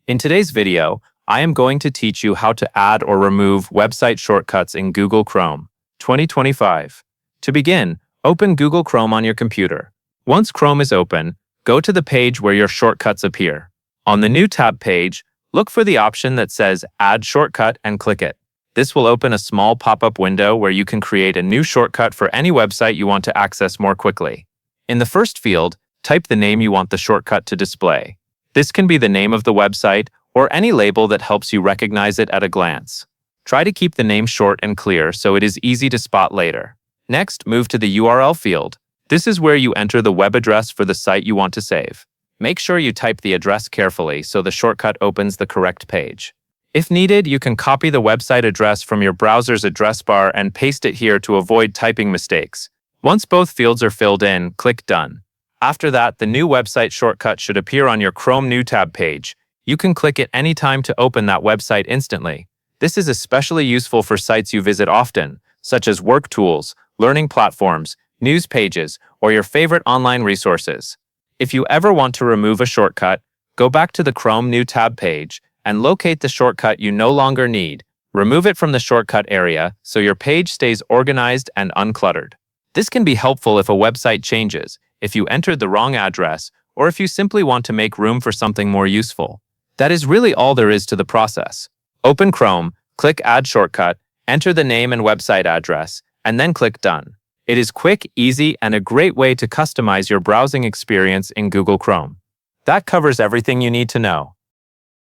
In today's video, I am going to teach you how to add or remove website shortcuts in Google Chrome 2025. To begin, open Google Chrome on your computer. Once Chrome is open, go to the page where your shortcuts appear. On the New tab page, look for the option that says Add Shortcut and click it. This will open a small pop-up window where you can create a new shortcut for any website you want to access more quickly. In the first field, type the name you want the shortcut to display. This can be the name of the website or any label that helps you recognize it at a glance. Try to keep the name short and clear so it is easy to spot later. Next, move to the URL field. This is where you enter the web address for the site you want to save. Make sure you type the address carefully so the shortcut opens the correct page. If needed, you can copy the website address from your browser's address bar and paste it here to avoid typing mistakes. Once both fields are filled in, click Done. After that, the new website shortcut should appear on your Chrome New tab page. You can click it anytime to open that website instantly. This is especially useful for sites you visit often, such as work tools, learning platforms, news pages, or your favorite online resources. If you ever want to remove a shortcut, go back to the Chrome New tab page and locate the shortcut you no longer need. Remove it from the shortcut area so your page stays organized and uncluttered. This can be helpful if a website changes, if you entered the wrong address, or if you simply want to make room for something more useful. That is really all there is to the process. Open Chrome, click Add Shortcut, enter the name and website address, and then click Done. It is quick, easy, and a great way to customize your browsing experience in Google Chrome. That covers everything you need to know.